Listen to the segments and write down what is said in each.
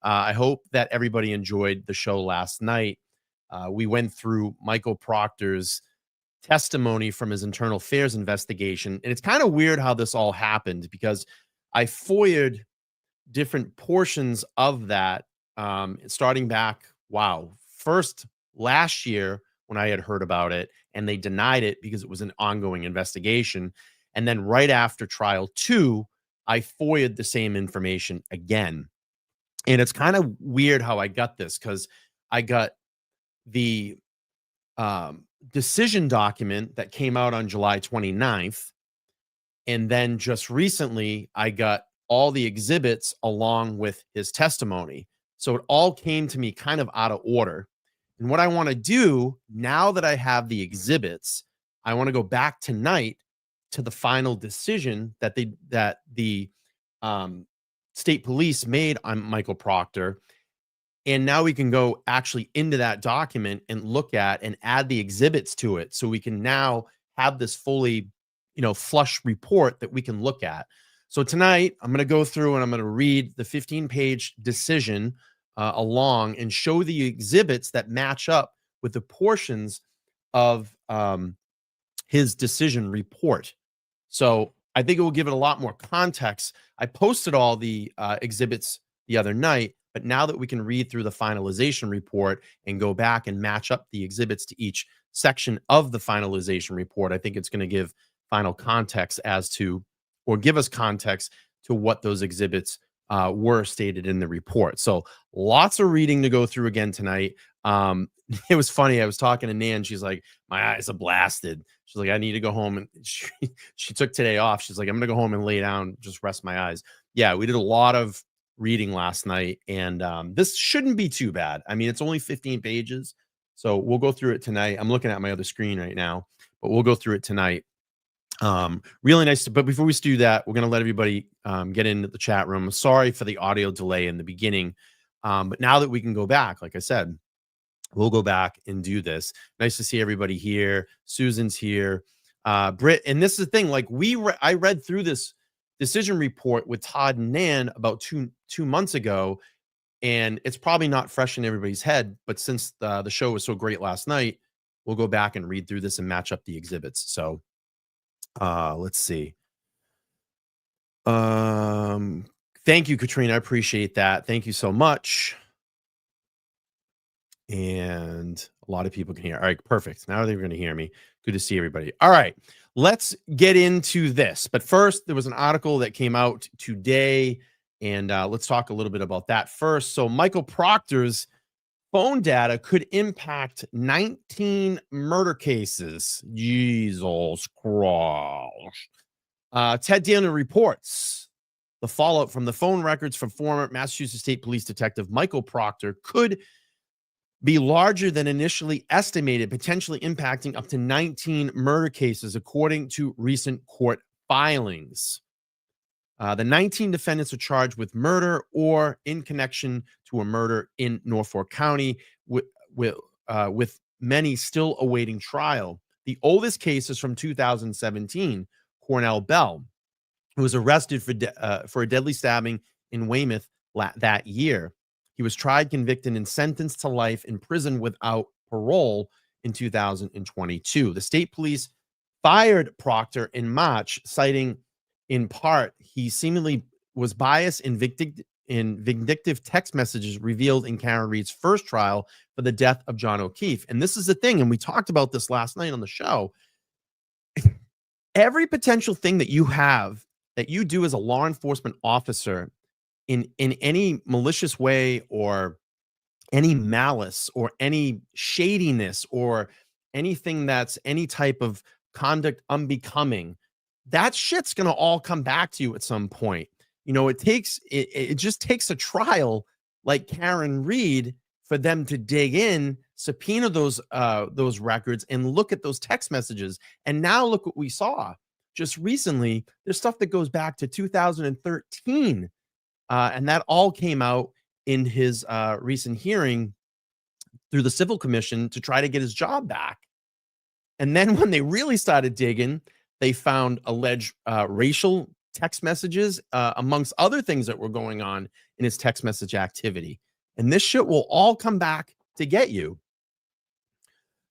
I hope that everybody enjoyed the show last night. We went through Michael Proctor's testimony from his internal affairs investigation. And it's kind of weird how this all happened because I FOIA'd different portions of that, starting back, first last year when I had heard about it, and they denied it because it was an ongoing investigation. And then right after trial 2, I FOIA'd the same information again. And it's kind of weird how I got this, because I got the decision document that came out on July 29th. And then just recently, I got all the exhibits along with his testimony. So it all came to me kind of out of order. And what I want to do now that I have the exhibits, I want to go back tonight to the final decision that the state police made on Michael Proctor. And now we can go actually into that document and look at and add the exhibits to it. So we can now have this fully, flush report that we can look at. So tonight I'm going to go through and I'm going to read the 15-page decision along and show the exhibits that match up with the portions of his decision report. So I think it will give it a lot more context. I posted all the exhibits the other night, but now that we can read through the finalization report and go back and match up the exhibits to each section of the finalization report, I think it's going to give final context or give us context to what those exhibits were stated in the report. So lots of reading to go through again tonight. It was funny. I was talking to Nan. She's like, my eyes are blasted. She's like, I need to go home. And she took today off. She's like, I'm going to go home and lay down, just rest my eyes. Yeah, we did a lot of reading last night, and this shouldn't be too bad. I mean, it's only 15 pages. So we'll go through it tonight. I'm looking at my other screen right now, but we'll go through it tonight. Really nice. But before we do that, we're going to let everybody get into the chat room. Sorry for the audio delay in the beginning. But now that we can go back, like I said, we'll go back and do this. Nice to see everybody here. Susan's here. Britt, and this is the thing, like I read through this decision report with Todd and Nan about two months ago, and it's probably not fresh in everybody's head, but since the show was so great last night, we'll go back and read through this and match up the exhibits. So let's see. Thank you, Katrina. I appreciate that. Thank you so much. And a lot of people can hear. All right, perfect. Now they're going to hear me. Good to see everybody. All right, let's get into this. But first, there was an article that came out today, and let's talk a little bit about that first. So Michael Proctor's phone data could impact 19 murder cases. Jesus Christ. Ted Danner reports the fallout from the phone records from former Massachusetts State Police Detective Michael Proctor could be larger than initially estimated, potentially impacting up to 19 murder cases, according to recent court filings. The 19 defendants are charged with murder or in connection to a murder in Norfolk County, with many still awaiting trial. The oldest case is from 2017. Cornell Bell, who was arrested for a deadly stabbing in Weymouth that year. He was tried, convicted, and sentenced to life in prison without parole in 2022. The state police fired Proctor in March, citing in part he seemingly was biased in vindictive text messages revealed in Karen Reed's first trial for the death of John O'Keefe. And this is the thing, and we talked about this last night on the show. Every potential thing that you do as a law enforcement officer in any malicious way or any malice or any shadiness or anything that's any type of conduct unbecoming, that shit's going to all come back to you at some point. It just takes a trial like Karen Reed for them to dig in, subpoena those records and look at those text messages. And now look what we saw just recently. There's stuff that goes back to 2013. And that all came out in his recent hearing through the Civil Commission to try to get his job back. And then when they really started digging, they found alleged racial text messages, amongst other things that were going on in his text message activity. And this shit will all come back to get you.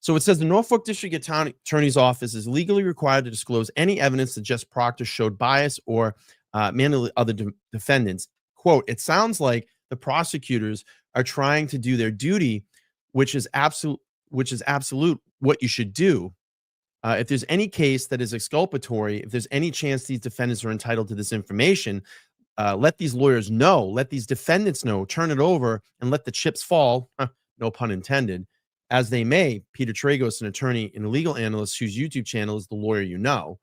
So it says the Norfolk District Attorney's Office is legally required to disclose any evidence that Jess Proctor showed bias or manipulated other defendants. Quote, it sounds like the prosecutors are trying to do their duty, which is absolute what you should do. If there's any case that is exculpatory, if there's any chance these defendants are entitled to this information, let these lawyers know, let these defendants know, turn it over and let the chips fall, no pun intended, as they may. Peter Tragos, an attorney and a legal analyst whose YouTube channel is The Lawyer You Know.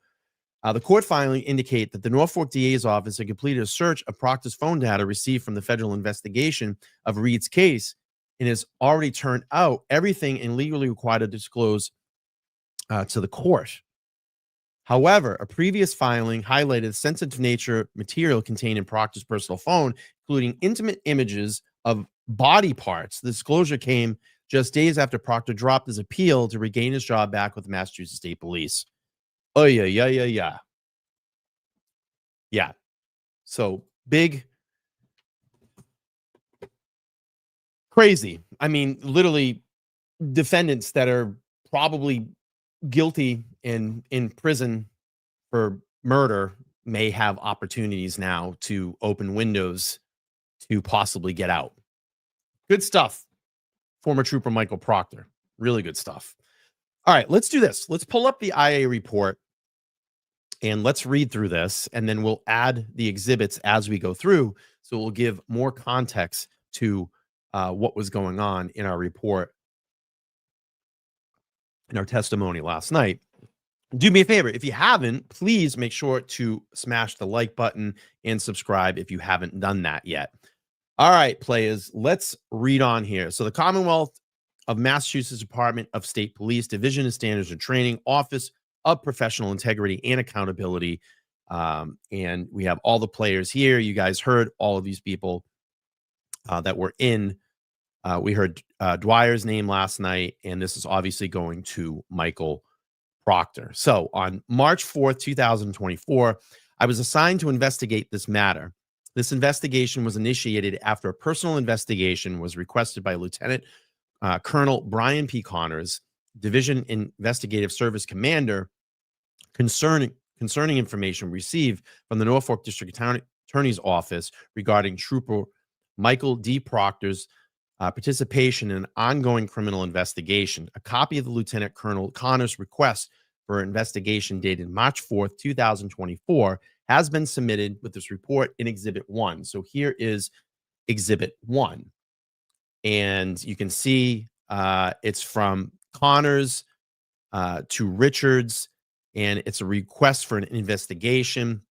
The court filing indicate that the Norfolk DA's office had completed a search of Proctor's phone data received from the federal investigation of Reed's case and has already turned out everything and legally required to disclose to the court. However, a previous filing highlighted sensitive nature material contained in Proctor's personal phone, including intimate images of body parts. The disclosure came just days after Proctor dropped his appeal to regain his job back with the Massachusetts State Police. Oh, yeah. Yeah. So big, crazy. I mean, literally defendants that are probably guilty and in prison for murder may have opportunities now to open windows to possibly get out. Good stuff. Former trooper Michael Proctor. Really good stuff. All right, let's do this. Let's pull up the IA report and let's read through this, and then we'll add the exhibits as we go through. So we'll give more context to what was going on in our report, in our testimony last night. Do me a favor. If you haven't, please make sure to smash the like button and subscribe if you haven't done that yet. All right, players, let's read on here. So the Commonwealth of Massachusetts Department of State Police, Division of Standards and Training, Office of Professional Integrity and Accountability. And we have all the players here. You guys heard all of these people that were in. We heard Dwyer's name last night, and this is obviously going to Michael Proctor. So on March 4th, 2024, I was assigned to investigate this matter. This investigation was initiated after a personal investigation was requested by Lieutenant Colonel Brian P. Connors, Division Investigative Service Commander, concerning information received from the Norfolk District Attorney's Office regarding Trooper Michael D. Proctor's participation in an ongoing criminal investigation. A copy of the Lieutenant Colonel Connors' request for investigation dated March 4th, 2024 has been submitted with this report in Exhibit 1. So here is Exhibit 1. And you can see it's from Connors to Richards, and it's a request for an investigation.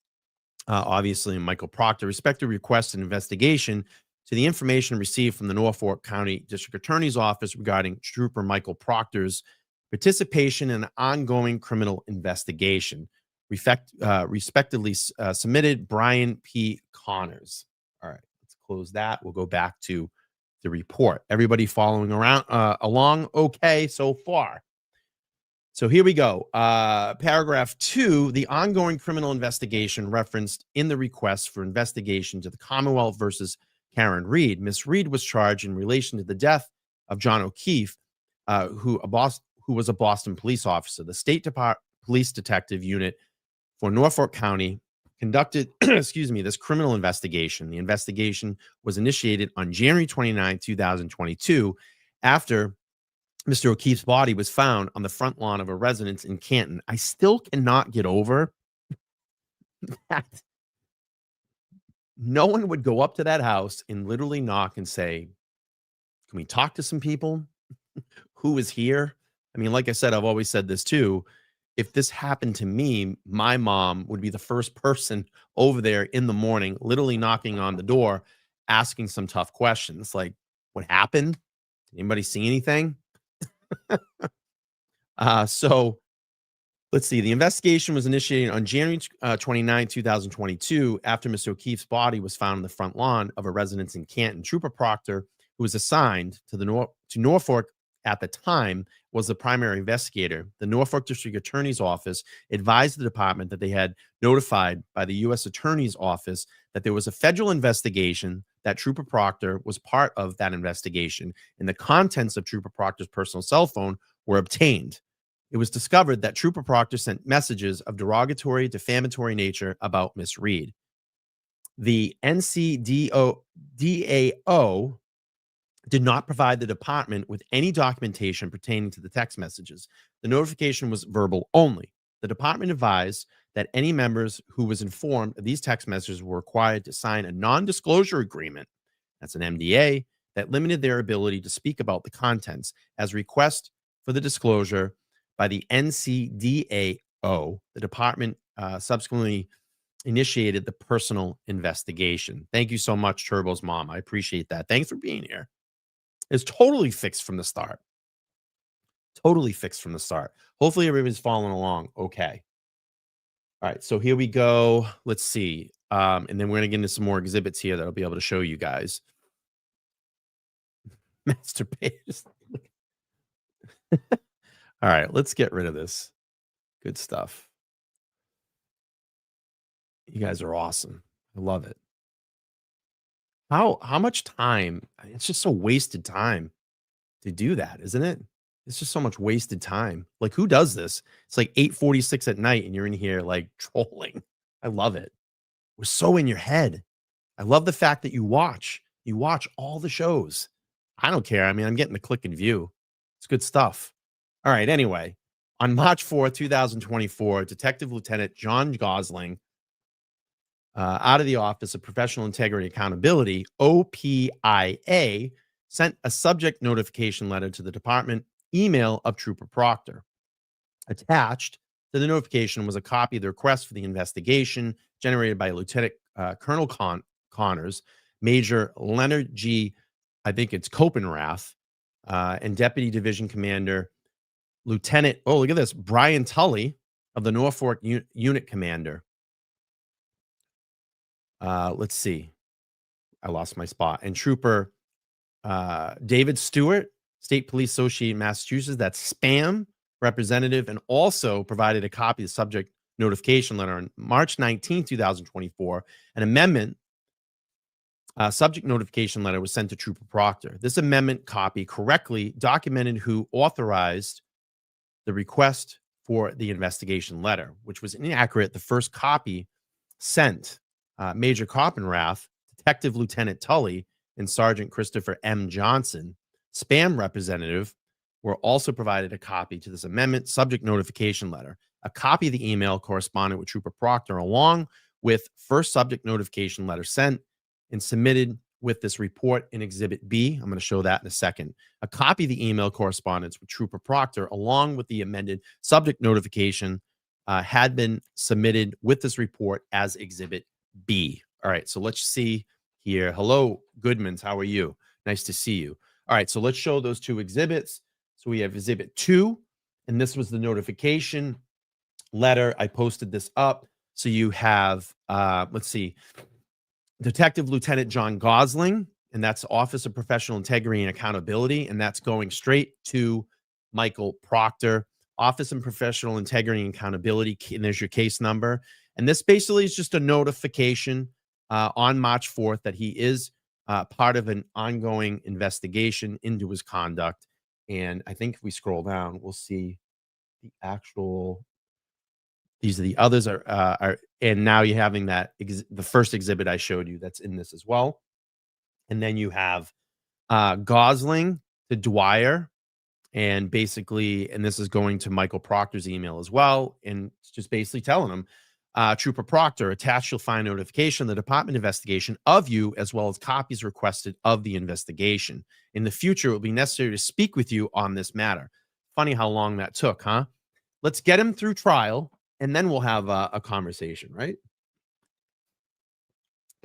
Obviously, Michael Proctor respected request and investigation to the information received from the Norfolk County District Attorney's Office regarding Trooper Michael Proctor's participation in an ongoing criminal investigation. Respectively submitted, Brian P. Connors. All right, let's close that. We'll go back to the report. Everybody following along okay so far? So here we go. Paragraph 2, the ongoing criminal investigation referenced in the request for investigation to the Commonwealth versus Karen Reed. Miss Reed was charged in relation to the death of John O'Keefe, who was a Boston police officer. The State Department Police Detective Unit for Norfolk County conducted, this criminal investigation. The investigation was initiated on January 29, 2022, after Mr. O'Keefe's body was found on the front lawn of a residence in Canton. I still cannot get over that no one would go up to that house and literally knock and say, can we talk to some people? Who is here? I mean, like I said, I've always said this too. If this happened to me, my mom would be the first person over there in the morning, literally knocking on the door, asking some tough questions like, what happened? Did anybody see anything? So let's see. The investigation was initiated on January 29, 2022, after Mr. O'Keefe's body was found on the front lawn of a residence in Canton. Trooper Proctor, who was assigned to Norfolk at the time, was the primary investigator. The Norfolk District Attorney's Office advised the department that they had notified by the U.S. Attorney's Office that there was a federal investigation that Trooper Proctor was part of that investigation, and the contents of Trooper Proctor's personal cell phone were obtained. It was discovered that Trooper Proctor sent messages of derogatory, defamatory nature about Miss Reed. The NCDAO did not provide the department with any documentation pertaining to the text messages. The notification was verbal only. The department advised that any members who was informed of these text messages were required to sign a non-disclosure agreement, that's an NDA, that limited their ability to speak about the contents as request for the disclosure by the NCDAO. The department subsequently initiated the personal investigation. Thank you so much, Turbo's mom. I appreciate that. Thanks for being here. It's totally fixed from the start. Totally fixed from the start. Hopefully everybody's following along okay. All right, so here we go. Let's see. And then we're going to get into some more exhibits here that I'll be able to show you guys. Master page. All right, let's get rid of this. Good stuff. You guys are awesome. I love it. How much time? It's just so wasted time to do that, isn't it? It's just so much wasted time. Like, who does this? It's like 8:46 at night and you're in here like trolling. I love it. We're so in your head. I love the fact that you watch. You watch all the shows. I don't care. I mean, I'm getting the click and view. It's good stuff. All right. Anyway, on March 4th, 2024, Detective Lieutenant John Gosling, out of the Office of Professional Integrity and Accountability, OPIA, sent a subject notification letter to the department email of Trooper Proctor. Attached to the notification was a copy of the request for the investigation generated by Lieutenant Colonel Connors, Major Leonard G. I think it's Copenrath, and Deputy Division Commander Lieutenant, oh, look at this, Brian Tully of the Norfolk Unit Commander. Let's see. I lost my spot. And Trooper David Stewart, State Police Association, Massachusetts, that's spam representative, and also provided a copy of the subject notification letter on March 19, 2024. An amendment subject notification letter was sent to Trooper Proctor. This amendment copy correctly documented who authorized the request for the investigation letter, which was inaccurate. The first copy sent Major Copenrath, Detective Lieutenant Tully, and Sergeant Christopher M. Johnson, spam representative, were also provided a copy to this amendment subject notification letter. A copy of the email corresponded with Trooper Proctor along with first subject notification letter sent and submitted with this report in Exhibit B. I'm going to show that in a second. A copy of the email correspondence with Trooper Proctor along with the amended subject notification had been submitted with this report as Exhibit B. All right, so let's see here. Hello, Goodmans. How are you? Nice to see you. All right, so let's show those two exhibits. So we have Exhibit 2, and this was the notification letter. I posted this up. So you have, let's see, Detective Lieutenant John Gosling, and that's Office of Professional Integrity and Accountability, and that's going straight to Michael Proctor, Office of Professional Integrity and Accountability, and there's your case number. And this basically is just a notification on March 4th that he is part of an ongoing investigation into his conduct. And I think if we scroll down, we'll see the actual, these are the others are and now you're having that the first exhibit I showed you that's in this as well. And then you have Gosling to Dwyer, and basically, and this is going to Michael Proctor's email as well, and it's just basically telling him, Trooper Proctor, attached you'll find notification of the department investigation of you, as well as copies requested of the investigation. In the future, it will be necessary to speak with you on this matter. Funny how long that took, huh? Let's get him through trial, and then we'll have a conversation, right?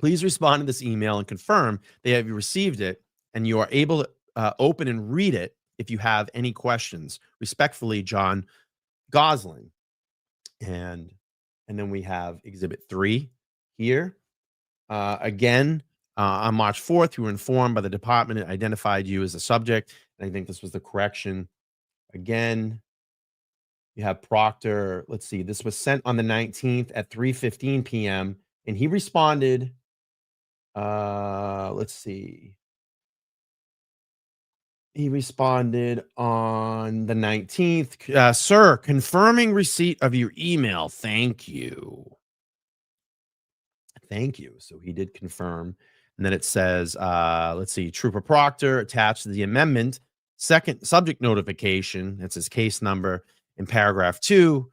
Please respond to this email and confirm that you have received it and you are able to open and read it if you have any questions. Respectfully, John Gosling. And then we have Exhibit 3 here. Again, on March 4th, you were informed by the department. It identified you as a subject. And I think this was the correction. Again, you have Proctor. Let's see. This was sent on the 19th at 3:15 p.m. And he responded Let's see. He responded on the 19th. Sir, confirming receipt of your email. Thank you. Thank you. So he did confirm. And then it says, let's see, Trooper Proctor attached to the amendment, second subject notification. That's his case number in paragraph 2.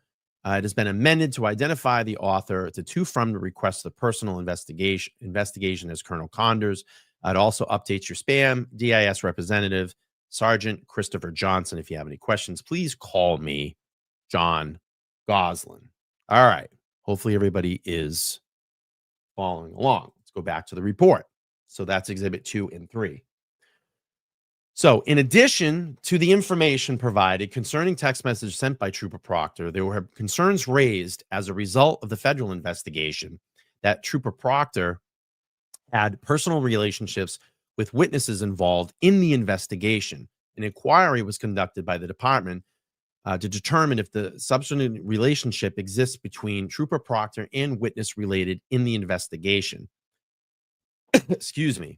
It has been amended to identify the author to from the request of the personal investigation as Colonel Condors. It also updates your spam, DIS representative, Sergeant Christopher Johnson. If you have any questions, please call me, John Goslin. All right. Hopefully everybody is following along. Let's go back to the report. So that's exhibit 2 and 3. So, in addition to the information provided concerning text message sent by Trooper Proctor, there were concerns raised as a result of the federal investigation that Trooper Proctor had personal relationships with witnesses involved in the investigation. An inquiry was conducted by the department to determine if the substantive relationship exists between Trooper Proctor and witness related in the investigation. Excuse me.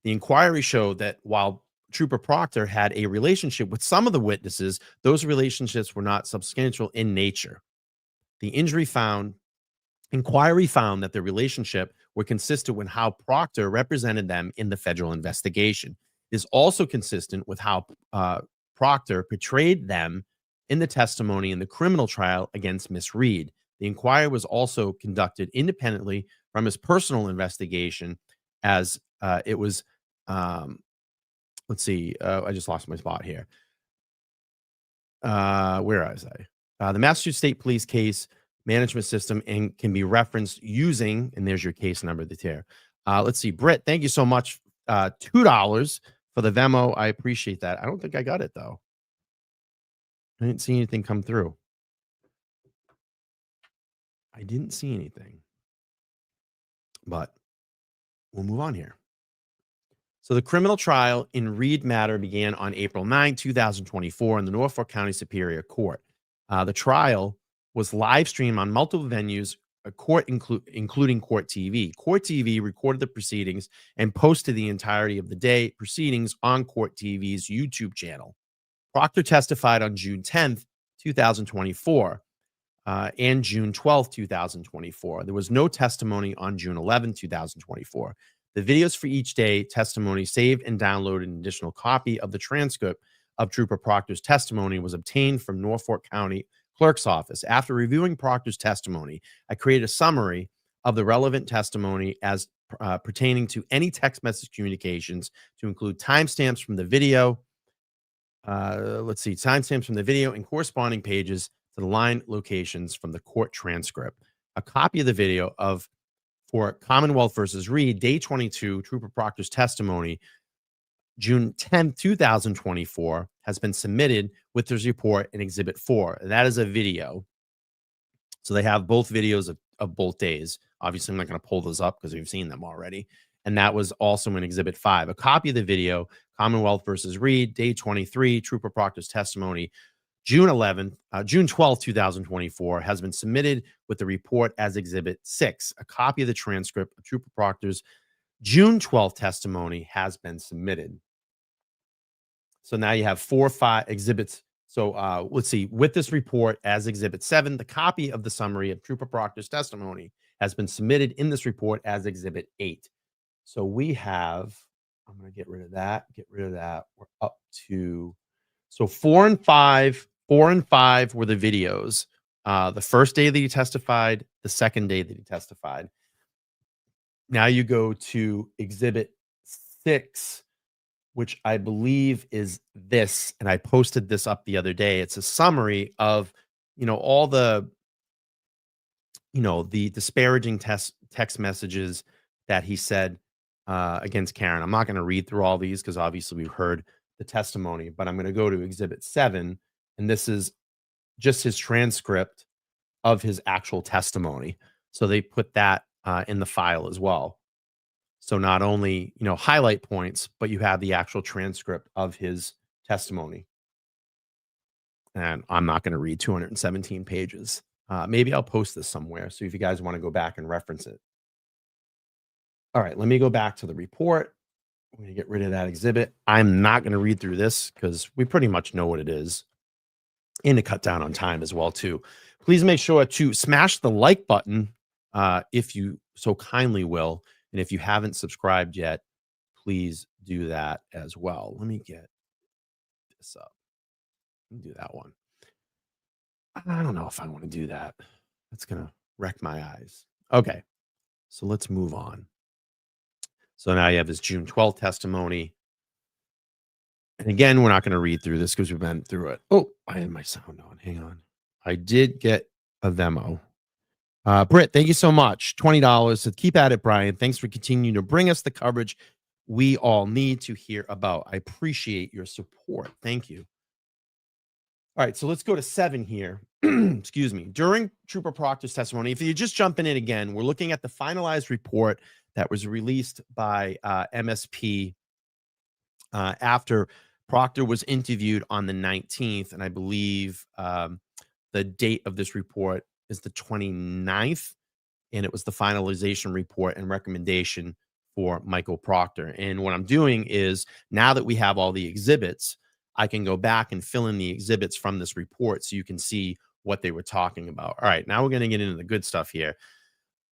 The inquiry showed that while Trooper Proctor had a relationship with some of the witnesses, those relationships were not substantial in nature. The inquiry found that the relationship were consistent with how Proctor represented them in the federal investigation. It is also consistent with how Proctor portrayed them in the testimony in the criminal trial against Miss Reed. The inquiry was also conducted independently from his personal investigation, as it was. Let's see. I just lost my spot here. Where was I? The Massachusetts State Police case management system and can be referenced using, and there's your case number there. Let's see. Britt, thank you so much. $2 for the Venmo. I appreciate that. I don't think I got it, though. I didn't see anything come through. I didn't see anything. But we'll move on here. So the criminal trial in Reed matter began on April 9, 2024 in the Norfolk County Superior Court. The trial was live streamed on multiple venues, including Court TV. Court TV recorded the proceedings and posted the entirety of the day proceedings on Court TV's YouTube channel. Proctor testified on June 10th, 2024 and June 12th, 2024. There was no testimony on June 11th, 2024. The videos for each day testimony saved and downloaded an additional copy of the transcript of Trooper Proctor's testimony was obtained from Norfolk County Clerk's Office. After reviewing Proctor's testimony, I created a summary of the relevant testimony as pertaining to any text message communications to include timestamps from the video. Timestamps from the video and corresponding pages to the line locations from the court transcript. A copy of the video for Commonwealth versus Reed, day 22, Trooper Proctor's testimony, June 10th, 2024, has been submitted with this report in Exhibit 4. That is a video. So they have both videos of both days. Obviously, I'm not going to pull those up because we've seen them already. And that was also in Exhibit 5. A copy of the video, Commonwealth versus Reed, day 23, Trooper Proctor's testimony, June 12th, 2024, has been submitted with the report as Exhibit 6. A copy of the transcript of Trooper Proctor's June 12th testimony has been submitted. So now you have 4 or 5 exhibits. So let's see. With this report as Exhibit 7, the copy of the summary of Trooper Proctor's testimony has been submitted in this report as Exhibit 8. So we have, I'm going to get rid of that. We're up to, so 4 and 5 were the videos. The first day that he testified, the second day that he testified. Now you go to Exhibit 6, which I believe is this, and I posted this up the other day. It's a summary of, all the, the disparaging text messages that he said against Karen. I'm not going to read through all these because obviously we've heard the testimony, but I'm going to go to Exhibit 7, and this is just his transcript of his actual testimony. So they put that in the file as well. So not only, highlight points, but you have the actual transcript of his testimony. And I'm not going to read 217 pages. Maybe I'll post this somewhere. So if you guys want to go back and reference it. All right, let me go back to the report. I'm going to get rid of that exhibit. I'm not going to read through this because we pretty much know what it is, and to cut down on time as well too. Please make sure to smash the like button if you so kindly will. And if you haven't subscribed yet, please do that as well. Let me get this up. Let me do that one. I don't know if I want to do that. That's going to wreck my eyes. Okay, so let's move on. So now you have this June 12th testimony. And again, we're not going to read through this because we've been through it. Oh, I had my sound on. Hang on. I did get a Venmo. Britt, thank you so much. $20. So keep at it, Brian. Thanks for continuing to bring us the coverage we all need to hear about. I appreciate your support. Thank you. All right, so let's go to 7 here. Excuse me. During Trooper Proctor's testimony, if you're just jumping in again, we're looking at the finalized report that was released by MSP after Proctor was interviewed on the 19th. And I believe the date of this report is the 29th. And it was the finalization report and recommendation for Michael Proctor. And what I'm doing is, now that we have all the exhibits, I can go back and fill in the exhibits from this report so you can see what they were talking about. All right, now we're going to get into the good stuff here.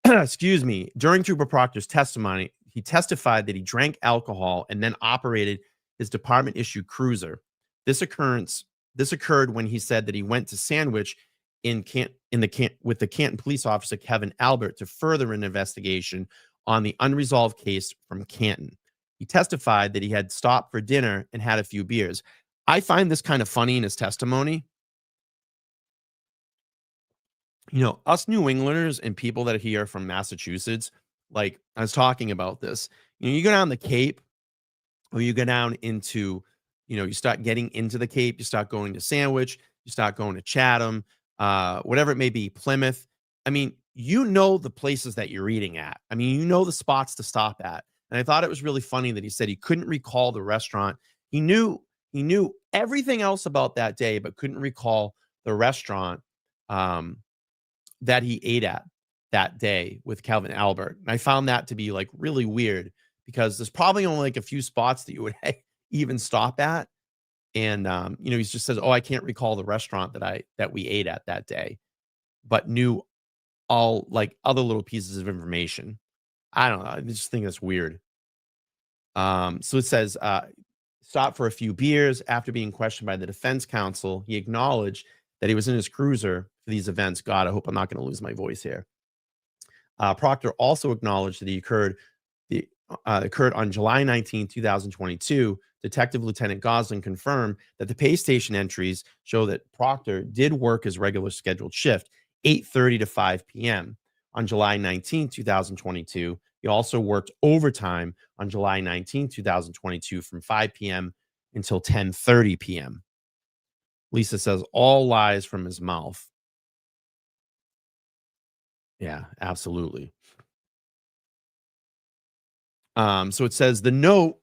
Excuse me. During Trooper Proctor's testimony, he testified that he drank alcohol and then operated his department-issued cruiser. This occurred when he said that he went to Sandwich with the Canton police officer Kevin Albert to further an investigation on the unresolved case from Canton. He testified that he had stopped for dinner and had a few beers. I find this kind of funny in his testimony. You know, us New Englanders and people that are here from Massachusetts, like I was talking about this, you go down the Cape, or you go down into, you start getting into the Cape, you start going to Sandwich, you start going to Chatham, whatever it may be, Plymouth. I mean, the places that you're eating at. I mean, the spots to stop at. And I thought it was really funny that he said he couldn't recall the restaurant. He knew everything else about that day, but couldn't recall the restaurant that he ate at that day with Calvin Albert. And I found that to be like really weird, because there's probably only like a few spots that you would even stop at. And, he just says, oh, I can't recall the restaurant that we ate at that day, but knew all like other little pieces of information. I don't know. I just think that's weird. So it says, stop for a few beers. After being questioned by the defense counsel, he acknowledged that he was in his cruiser for these events. God, I hope I'm not going to lose my voice here. Proctor also acknowledged that he occurred on July 19, 2022. Detective Lieutenant Gosling confirmed that the pay station entries show that Proctor did work his regular scheduled shift, 8:30 to 5 p.m. On July 19, 2022, he also worked overtime on July 19, 2022 from 5 p.m. until 10:30 p.m. Lisa says, all lies from his mouth. Yeah, absolutely. So it says the note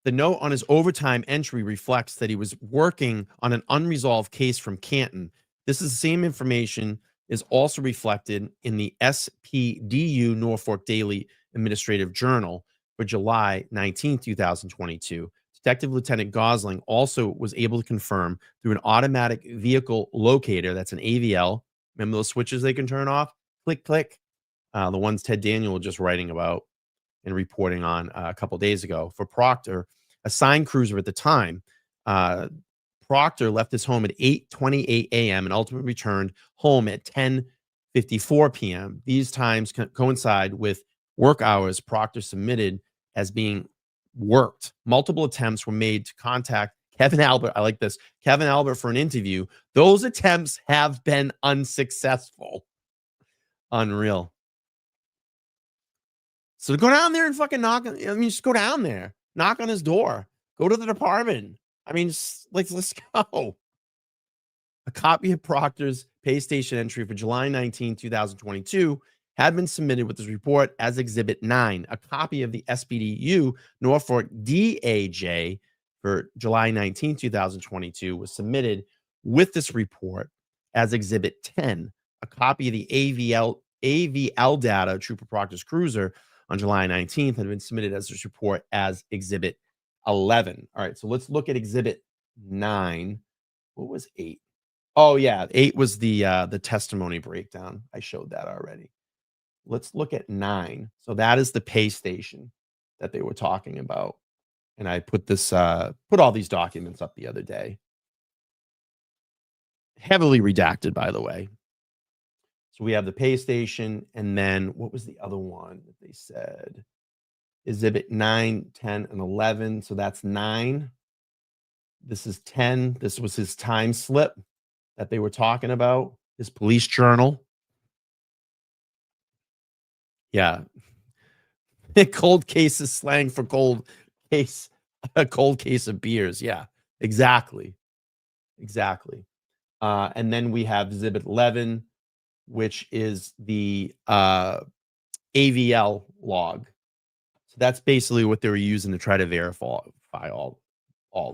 on his overtime entry reflects that he was working on an unresolved case from Canton. This is the same information is also reflected in the SPDU Norfolk Daily Administrative Journal for July 19, 2022. Detective Lieutenant Gosling also was able to confirm through an automatic vehicle locator, that's an AVL. Remember those switches they can turn off? Click, click. The ones Ted Daniel was just writing about and reporting on a couple days ago. For Proctor, a signed cruiser at the time, Proctor left his home at 8:28 a.m. and ultimately returned home at 10:54 p.m. These times coincide with work hours Proctor submitted as being worked. Multiple attempts were made to contact Kevin Albert. I like this. Kevin Albert for an interview. Those attempts have been unsuccessful. Unreal. So go down there and fucking just go down there, knock on his door, go to the department. I mean, let's go. A copy of Proctor's pay station entry for July 19, 2022 had been submitted with this report as Exhibit 9. A copy of the SPDU Norfolk DAJ for July 19, 2022 was submitted with this report as Exhibit 10. A copy of the AVL data, Trooper Proctor's cruiser, on July 19th had been submitted as this report as Exhibit 11. All right, so let's look at Exhibit 9. What was 8? Oh yeah, 8 was the testimony breakdown. I showed that already. Let's look at 9. So that is the pay station that they were talking about. And I put all these documents up the other day. Heavily redacted, by the way. So we have the pay station, and then what was the other one that they said? Exhibit 9, 10, and 11. So that's 9. This is 10. This was his time slip that they were talking about, his police journal. Yeah. Cold case is slang for case, a cold case of beers. Yeah, exactly. Exactly. And then we have Exhibit 11, which is the AVL log. So that's basically what they were using to try to verify all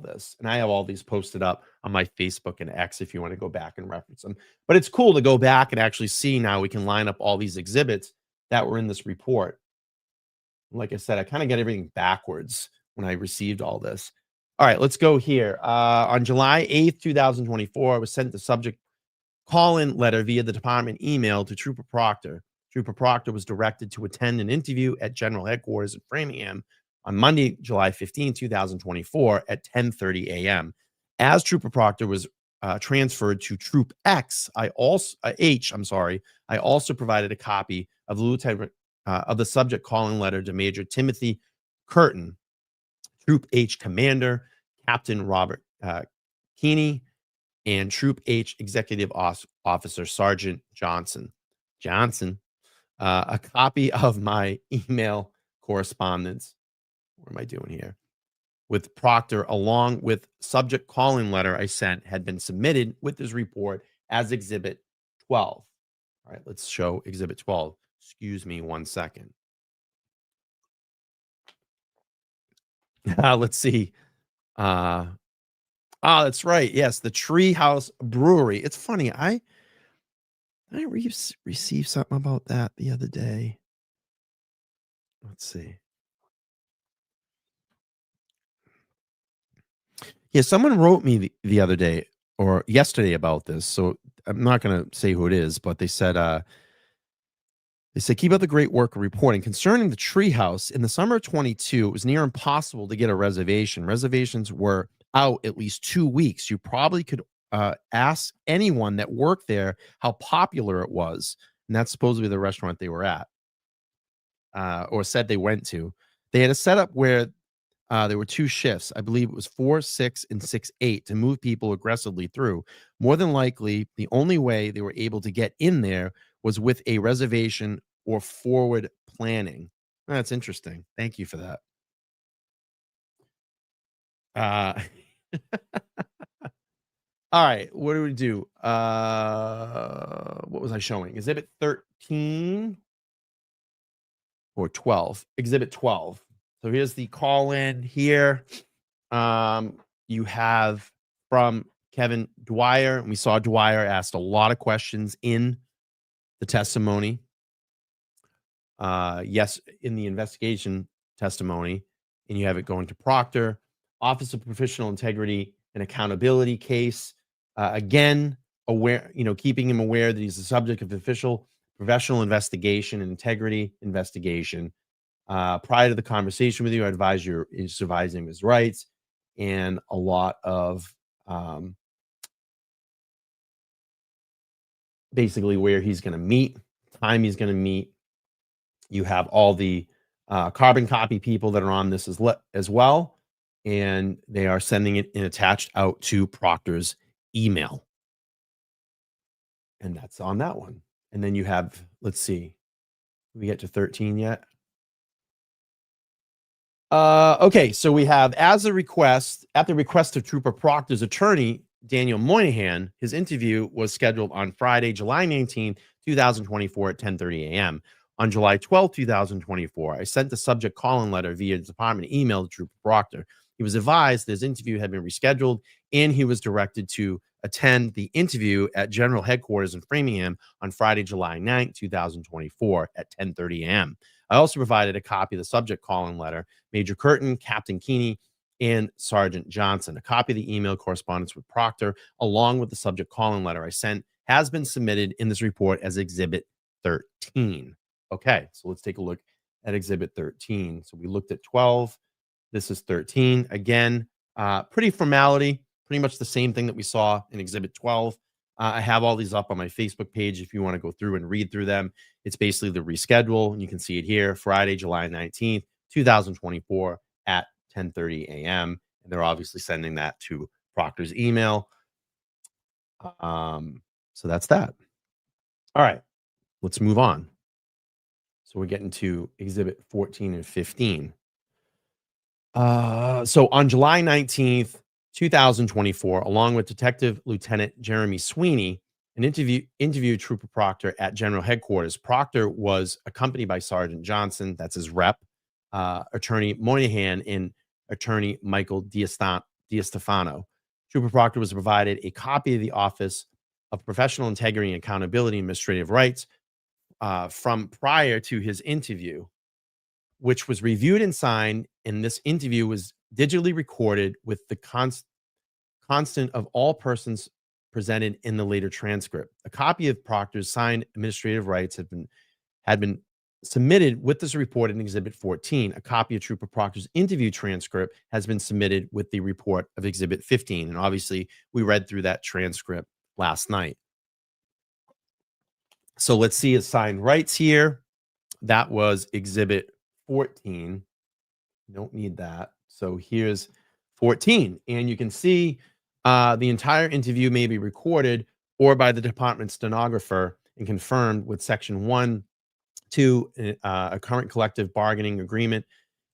this. And I have all these posted up on my Facebook and X if you want to go back and reference them. But it's cool to go back and actually see now we can line up all these exhibits that were in this report. Like I said, I kind of got everything backwards when I received all this. All right, let's go here. On July 8th, 2024, I was sent the subject call-in letter via the department email to Trooper Proctor. Trooper Proctor was directed to attend an interview at General Headquarters in Framingham on Monday, July 15, 2024 at 10:30 a.m. As Trooper Proctor was transferred to Troop X, I also provided a copy of the lieutenant of the subject calling letter to Major Timothy Curtin, Troop H Commander, Captain Robert Keeney, and Troop H Executive Officer Sergeant Johnson. A copy of my email correspondence. What am I doing here? With Proctor, along with subject calling letter I sent, had been submitted with this report as Exhibit 12. All right, let's show Exhibit 12. Excuse me 1 second. Let's see. That's right. Yes, the Treehouse Brewery. It's funny. I received something about that the other day. Let's see. Yeah, someone wrote me the other day or yesterday about this. So I'm not going to say who it is, but they said, keep up the great work of reporting. Concerning the treehouse, in the summer of 22, it was near impossible to get a reservation. Reservations were out at least 2 weeks. You probably could ask anyone that worked there how popular it was. And that's supposedly the restaurant they were at or said they went to. They had a setup where there were 2 shifts. I believe it was 4, 6, and 6, 8 to move people aggressively through. More than likely, the only way they were able to get in there was with a reservation or forward planning. That's interesting. Thank you for that. Uh, all right. What do we do? What was I showing? Exhibit 13 or 12? Exhibit 12. So here's the call in here. You have from Kevin Dwyer. We saw Dwyer asked a lot of questions in the testimony. Yes, in the investigation testimony, and you have it going to Proctor, Office of Professional Integrity and Accountability case. Again, keeping him aware that he's the subject of official professional investigation and integrity investigation. Prior to the conversation with you, I advise you're advising his rights and a lot of basically where he's going to meet, time he's going to meet. You have all the carbon copy people that are on this as well, and they are sending it and attached out to Proctor's email. And that's on that one. And then you have, let's see, did we get to 13 yet? Okay, so we have at the request of Trooper Proctor's attorney, Daniel Moynihan, his interview was scheduled on Friday, July 19, 2024 at 10:30 a.m. On July 12, 2024, I sent the subject call-in letter via the department email to Trooper Proctor. He was advised that his interview had been rescheduled, and he was directed to attend the interview at General Headquarters in Framingham on Friday, July 9, 2024 at 10:30 a.m. I also provided a copy of the subject calling letter, Major Curtin, Captain Keeney, and Sergeant Johnson. A copy of the email correspondence with Proctor, along with the subject calling letter I sent, has been submitted in this report as Exhibit 13. Okay, so let's take a look at Exhibit 13. So we looked at 12. This is 13. Again, pretty formality, pretty much the same thing that we saw in Exhibit 12. I have all these up on my Facebook page if you want to go through and read through them. It's basically the reschedule, and you can see it here, Friday, July 19th, 2024 at 10:30 a.m. And they're obviously sending that to Proctor's email. So that's that. All right, let's move on. So we're getting to Exhibit 14 and 15. So on July 19th, 2024, along with Detective Lieutenant Jeremy Sweeney, an interviewed Trooper Proctor at General Headquarters. Proctor was accompanied by Sergeant Johnson, that's his rep, Attorney Moynihan, and Attorney Michael Diastefano. Trooper Proctor was provided a copy of the Office of Professional Integrity and Accountability and Administrative Rights from prior to his interview, which was reviewed and signed, and this interview was digitally recorded with the constant of all persons presented in the later transcript. A copy of Proctor's signed administrative rights had been submitted with this report in Exhibit 14. A copy of Trooper Proctor's interview transcript has been submitted with the report of Exhibit 15. And obviously, we read through that transcript last night. So let's see his signed rights here. That was Exhibit 14. Don't need that. So here's 14. And you can see the entire interview may be recorded or by the department stenographer and confirmed with Section 1 to a current collective bargaining agreement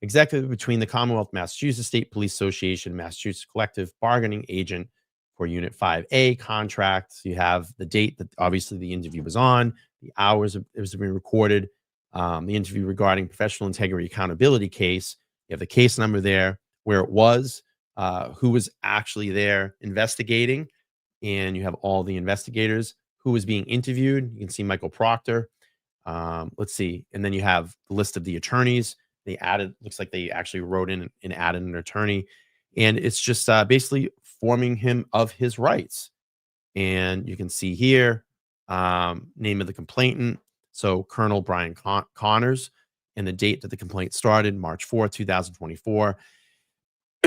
executive between the Commonwealth of Massachusetts State Police Association, Massachusetts Collective Bargaining Agent for Unit 5A contract. You have the date that obviously the interview was on, the hours it was being recorded, the interview regarding professional integrity accountability case. You have the case number there, where it was, who was actually there investigating, and you have all the investigators who was being interviewed. You can see Michael Proctor. Let's see. And then you have the list of the attorneys. They added, looks like they actually wrote in and added an attorney. And it's just basically forming him of his rights. And you can see here, name of the complainant. So Colonel Brian Connors, and the date that the complaint started, March 4th, 2024.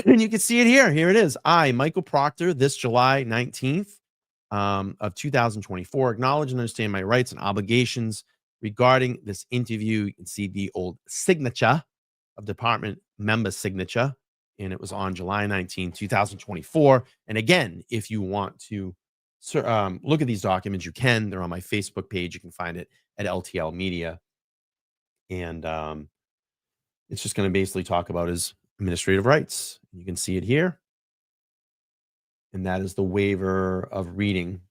And you can see it here. Here it is. I, Michael Proctor, this July 19th of 2024, acknowledge and understand my rights and obligations regarding this interview. You can see the old signature of department member signature, and it was on July 19, 2024. And again, if you want to look at these documents, you can. They're on my Facebook page. You can find it at LTL Media. And it's just going to basically talk about his administrative rights. You can see it here. And that is the waiver of reading.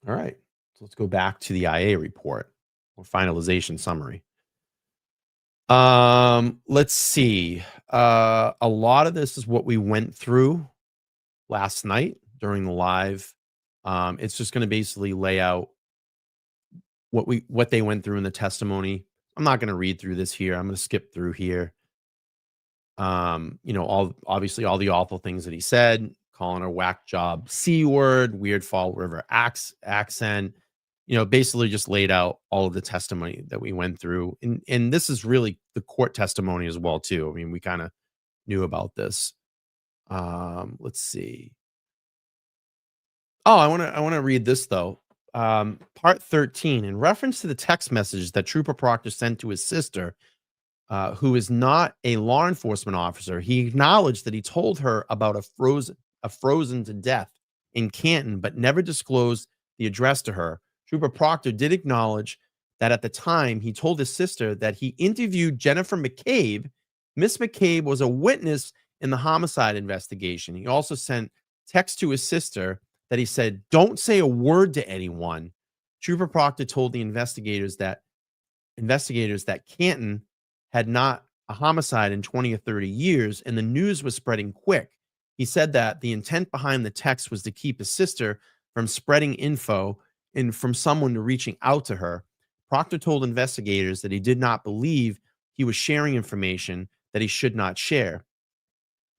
All right. So let's go back to the IA report or finalization summary. Let's see. A lot of this is what we went through last night during the live. It's just going to basically lay out what they went through in the testimony. I'm not going to read through this here. I'm going to skip through here. Obviously all the awful things that he said, calling her whack job C word, weird Fall River accent, basically just laid out all of the testimony that we went through. And this is really the court testimony as well, too. I mean, we kind of knew about this. Let's see. Oh, I want to read this though. Part 13, in reference to the text message that Trooper Proctor sent to his sister, who is not a law enforcement officer, he acknowledged that he told her about a frozen to death in Canton, but never disclosed the address to her. Trooper Proctor did acknowledge that at the time he told his sister that he interviewed Jennifer McCabe. Miss McCabe was a witness in the homicide investigation. He also sent text to his sister that he said, "Don't say a word to anyone." Trooper Proctor told the investigators that Canton had not a homicide in 20 or 30 years, and the news was spreading quick. He said that the intent behind the text was to keep his sister from spreading info and from someone reaching out to her. Proctor told investigators that he did not believe he was sharing information that he should not share.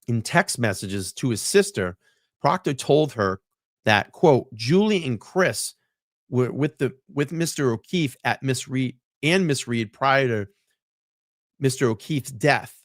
In text messages to his sister, Proctor told her that, quote, Julie and Chris were with Mr. O'Keefe at Miss Reed and Miss Reed prior to Mr. O'Keefe's death.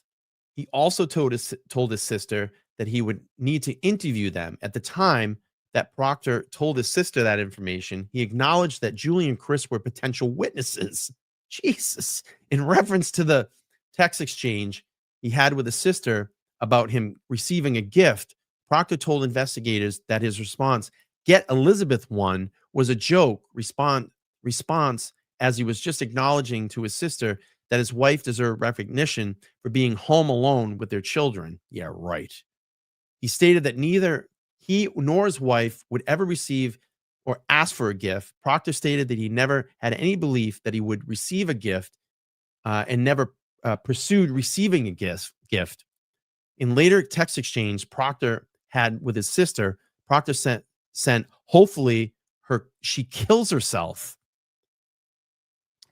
He also told his sister that he would need to interview them. At the time that Proctor told his sister that information, he acknowledged that Julie and Chris were potential witnesses. Jesus. In reference to the text exchange he had with his sister about him receiving a gift, Proctor told investigators that his response, "Get Elizabeth one," was a joke response as he was just acknowledging to his sister that his wife deserved recognition for being home alone with their children. Yeah, right. He stated that neither he nor his wife would ever receive or ask for a gift. Proctor stated that he never had any belief that he would receive a gift and never pursued receiving a gift. In later text exchange Proctor had with his sister, Proctor sent hopefully she kills herself.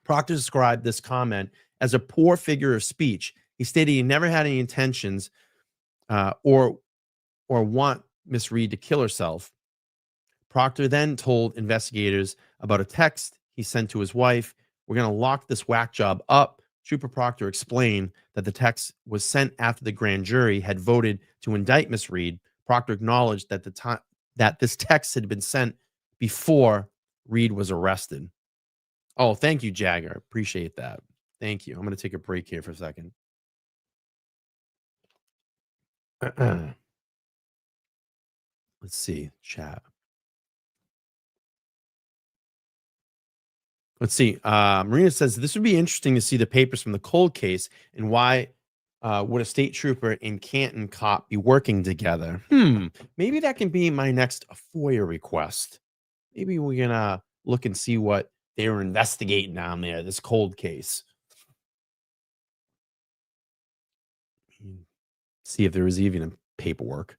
Proctor described this comment as a poor figure of speech. He stated he never had any intentions or want Miss Reed to kill herself. Proctor then told investigators about a text he sent to his wife. "We're going to lock this whack job up." Trooper Proctor explained that the text was sent after the grand jury had voted to indict Miss Reed. Proctor acknowledged that this text had been sent before Reed was arrested. Oh, thank you, Jagger. Appreciate that. Thank you. I'm going to take a break here for a second. Let's see, chat. Let's see. Marina says this would be interesting to see the papers from the cold case and why would a state trooper and Canton cop be working together? Maybe that can be my next FOIA request. Maybe we're gonna look and see what they were investigating down there. This cold case. See if there was even paperwork.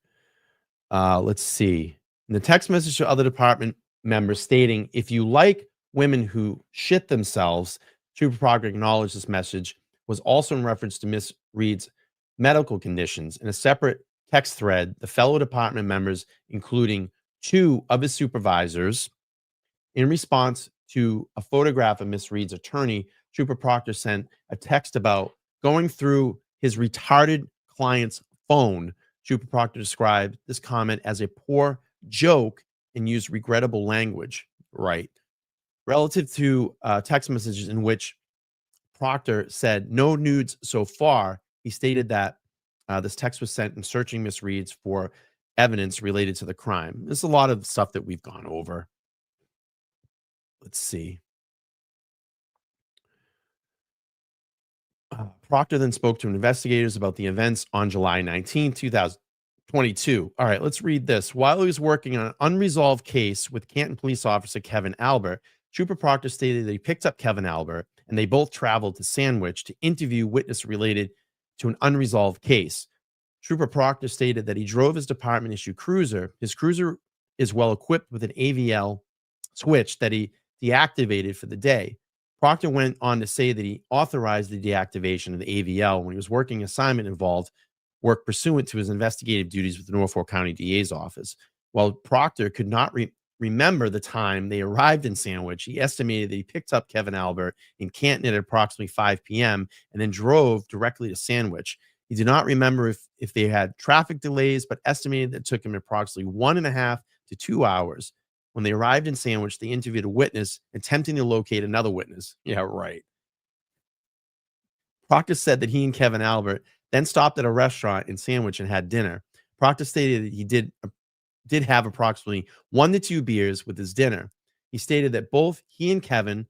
Let's see. In the text message to other department members stating, "If you like women who shit themselves," Trooper Proctor acknowledged this message was also in reference to Miss Reed's medical conditions. In a separate text thread, the fellow department members, including two of his supervisors, in response to a photograph of Miss Reed's attorney, Trooper Proctor sent a text about going through his retarded client's phone. Trooper Proctor described this comment as a poor joke and used regrettable language. Right. Relative to text messages in which Proctor said no nudes so far, he stated that this text was sent in searching Miss Reed's for evidence related to the crime. There's a lot of stuff that we've gone over. Let's see. Proctor then spoke to investigators about the events on July 19, 2022. All right, let's read this. While he was working on an unresolved case with Canton police officer Kevin Albert, Trooper Proctor stated that he picked up Kevin Albert and they both traveled to Sandwich to interview witness related to an unresolved case. Trooper Proctor stated that he drove his department issue cruiser. His cruiser is well equipped with an AVL switch that he deactivated for the day. Proctor went on to say that he authorized the deactivation of the AVL when he was working assignment involved work pursuant to his investigative duties with the Norfolk County DA's office. While Proctor could not remember the time they arrived in Sandwich, he estimated that he picked up Kevin Albert in Canton at approximately 5 p.m. and then drove directly to Sandwich. He did not remember if they had traffic delays, but estimated that it took him approximately 1.5 to 2 hours. When they arrived in Sandwich, they interviewed a witness, attempting to locate another witness. Yeah, right. Proctor said that he and Kevin Albert then stopped at a restaurant in Sandwich and had dinner. Proctor stated that he did have approximately 1 to 2 beers with his dinner. He stated that both he and Kevin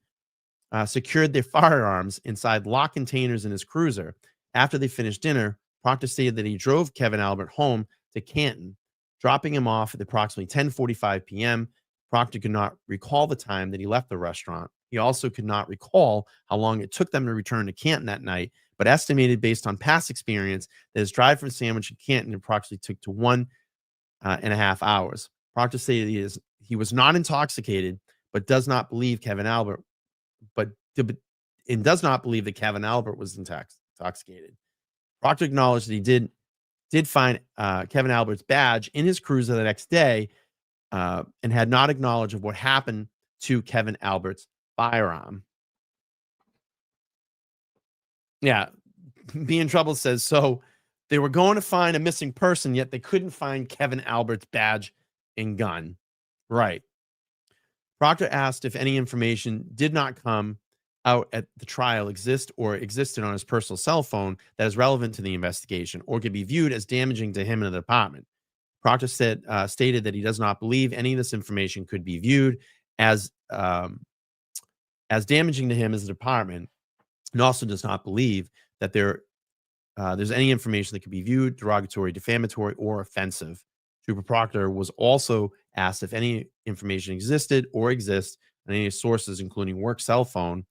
secured their firearms inside locked containers in his cruiser. After they finished dinner, Proctor stated that he drove Kevin Albert home to Canton, dropping him off at approximately 10:45 p.m. Proctor could not recall the time that he left the restaurant. He also could not recall how long it took them to return to Canton that night, but estimated based on past experience that his drive from Sandwich to Canton approximately took to 1.5 hours. Proctor stated he was not intoxicated, but does not believe Kevin Albert, but and does not believe that Kevin Albert was intoxicated. Proctor acknowledged that he did find Kevin Albert's badge in his cruiser the next day, and had not acknowledged of what happened to Kevin Albert's firearm. Yeah, Be in Trouble says, so they were going to find a missing person, yet they couldn't find Kevin Albert's badge and gun. Right. Proctor asked if any information did not come out at the trial existed on his personal cell phone that is relevant to the investigation or could be viewed as damaging to him in the department. Proctor stated that he does not believe any of this information could be viewed as damaging to him as a department, and also does not believe that there's any information that could be viewed derogatory, defamatory, or offensive. Trooper Proctor was also asked if any information existed or exists on any sources, including work cell phone,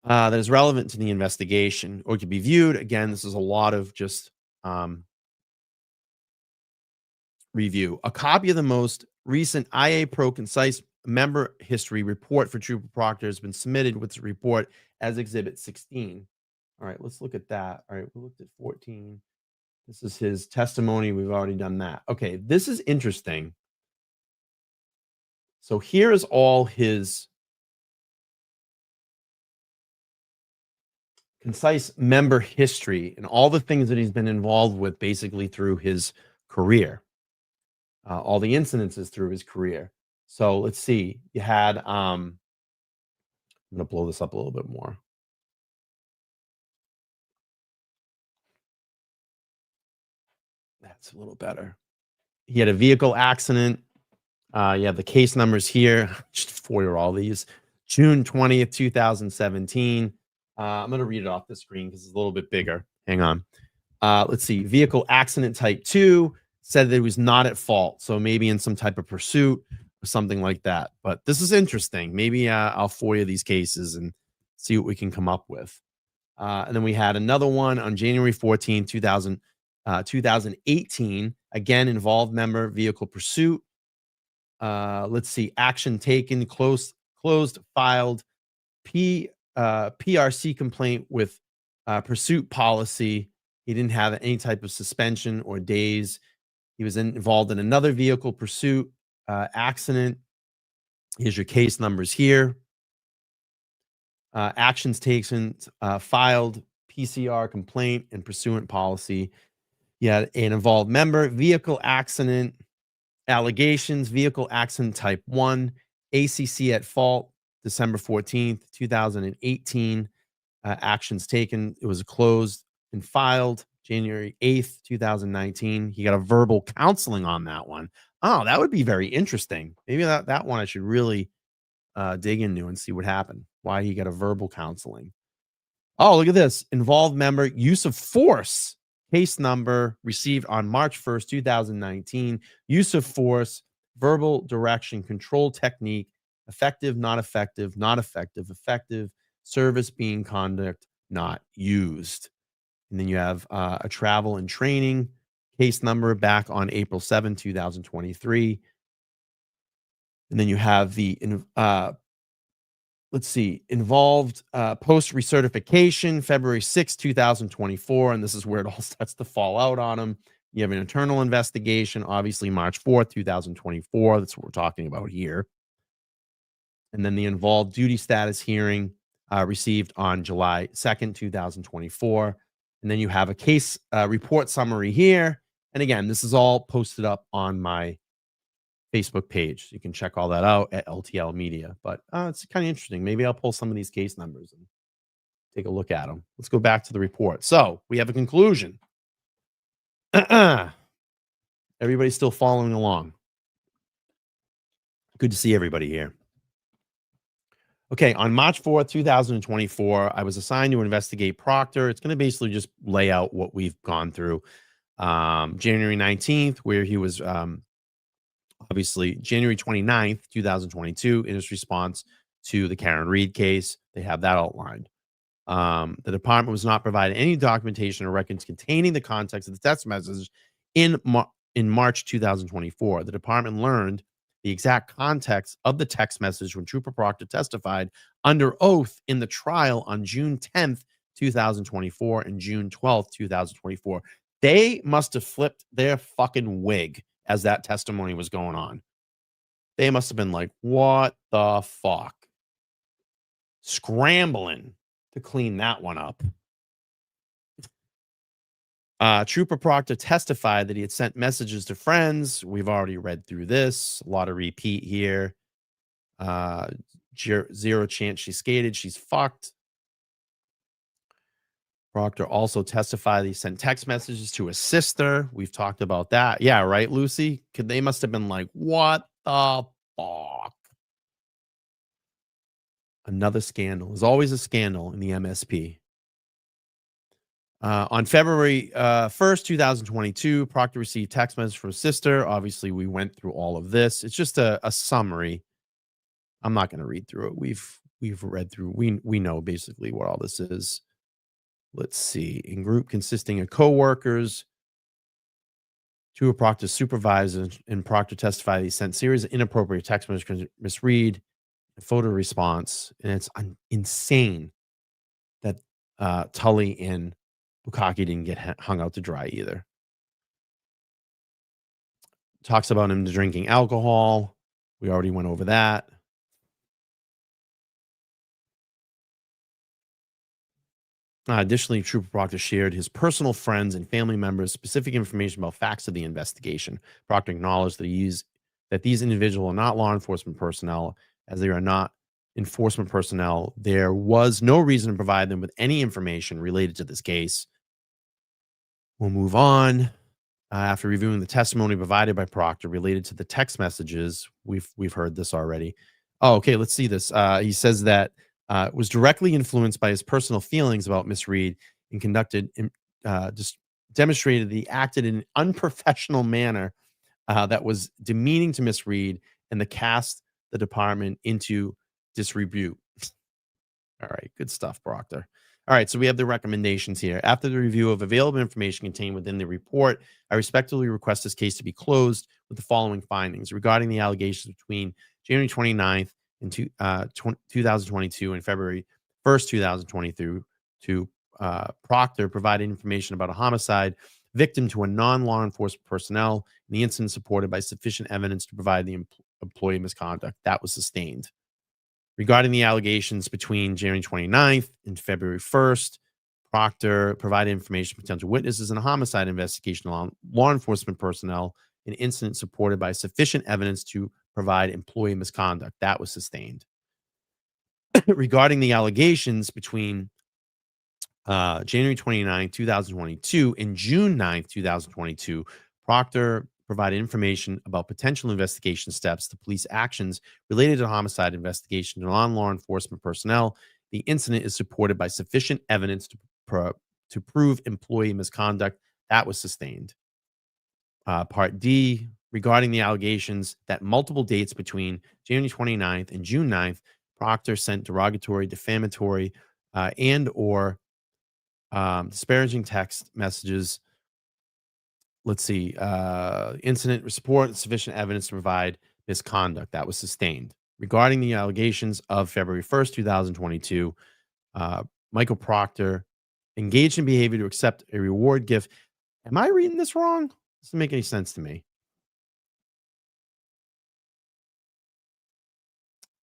that is relevant to the investigation or could be viewed. Again, this is a lot of just review. A copy of the most recent IA Pro Concise member history report for Trooper Proctor has been submitted with the report as Exhibit 16. All right, let's look at that. All right, we looked at 14. This is his testimony. We've already done that. Okay, this is interesting. So here is all his concise member history and all the things that he's been involved with basically through his career, all the incidences through his career. So let's see. You had, I'm going to blow this up a little bit more. That's a little better. He had a vehicle accident. You have the case numbers here. Just for all these. June 20th, 2017. I'm going to read it off the screen because it's a little bit bigger. Hang on. Let's see. Vehicle accident type 2 said that he was not at fault. So maybe in some type of pursuit or something like that. But this is interesting. Maybe I'll FOIA these cases and see what we can come up with. And then we had another one on January 14, 2018. Again, involved member, vehicle pursuit. Let's see. Action taken, closed, filed, PRC complaint with pursuit policy. He didn't have any type of suspension or days. He was involved in another vehicle pursuit accident. Here's your case numbers here. Actions taken, filed, PCR complaint, and pursuant policy. You had an involved member, vehicle accident, allegations, vehicle accident type 1, ACC at fault, December 14th, 2018. Actions taken. It was closed and filed January 8th, 2019. He got a verbal counseling on that one. Oh, that would be very interesting. Maybe that one I should really dig into and see what happened. Why he got a verbal counseling. Oh, look at this. Involved member, use of force. Case number received on March 1st, 2019. Use of force, verbal direction, control technique, effective, not effective, not effective, effective, service being conduct, not used. And then you have a travel and training case number back on April 7, 2023. And then you have the, let's see, involved post recertification, February 6, 2024. And this is where it all starts to fall out on him. You have an internal investigation, obviously March 4th, 2024. That's what we're talking about here. And then the involved duty status hearing received on July 2nd, 2024. And then you have a case report summary here. And again, this is all posted up on my Facebook page. You can check all that out at LTL Media. But it's kind of interesting. Maybe I'll pull some of these case numbers and take a look at them. Let's go back to the report. So we have a conclusion. Everybody's still following along. Good to see everybody here. Okay, on March 4th, 2024, I was assigned to investigate Proctor. It's going to basically just lay out what we've gone through. January 19th, where he was obviously January 29th, 2022, in his response to the Karen Reed case. They have that outlined. The department was not provided any documentation or records containing the context of the text message in March 2024. The department learned the exact context of the text message when Trooper Proctor testified under oath in the trial on June 10th, 2024 and June 12th, 2024. They must have flipped their fucking wig as that testimony was going on. They must have been like, what the fuck? Scrambling to clean that one up. Trooper Proctor testified that he had sent messages to friends. We've already read through this. A lot of repeat here. Zero chance she skated. She's fucked. Proctor also testified that he sent text messages to his sister. We've talked about that. Yeah, right, Lucy? They must have been like, what the fuck? Another scandal. There's always a scandal in the MSP. On February 1st, 2022, Proctor received text message from his sister. Obviously, we went through all of this. It's just a summary. I'm not going to read through it. We've read through. We know basically what all this is. Let's see. In group consisting of coworkers, two of Proctor's supervisors, and Proctor testified he sent series of inappropriate text messages, misread, photo response, and it's insane that Tully and Bukaki didn't get hung out to dry either. Talks about him drinking alcohol. We already went over that. Additionally, Trooper Proctor shared his personal friends and family members specific information about facts of the investigation. Proctor acknowledged that these individuals are not law enforcement personnel, as they are not enforcement personnel. There was no reason to provide them with any information related to this case. We'll move on. After reviewing the testimony provided by Proctor related to the text messages, we've heard this already. Oh, okay. Let's see this. He says that was directly influenced by his personal feelings about Miss Reed and just demonstrated that he acted in an unprofessional manner that was demeaning to Miss Reed and cast the department into disrepute. All right, good stuff, Proctor. All right, so we have the recommendations here. After the review of available information contained within the report, I respectfully request this case to be closed with the following findings regarding the allegations between January 29th and 2022 and February 1st, 2022. Proctor provided information about a homicide victim to a non-law enforcement personnel, and the incident supported by sufficient evidence to provide the employee misconduct. That was sustained. Regarding the allegations between January 29th and February 1st, Proctor provided information to potential witnesses in a homicide investigation on law enforcement personnel, an incident supported by sufficient evidence to provide employee misconduct. That was sustained. Regarding the allegations between January 29th, 2022 and June 9th, 2022, Proctor provided information about potential investigation steps to police actions related to homicide investigation to non-law enforcement personnel. The incident is supported by sufficient evidence to prove employee misconduct. That was sustained. Part D, regarding the allegations that multiple dates between January 29th and June 9th, Proctor sent derogatory, defamatory, and or disparaging text messages. Let's see. Incident support sufficient evidence to provide misconduct. That was sustained. Regarding the allegations of February 1st, 2022, Michael Proctor engaged in behavior to accept a reward gift. Am I reading this wrong? Doesn't make any sense to me.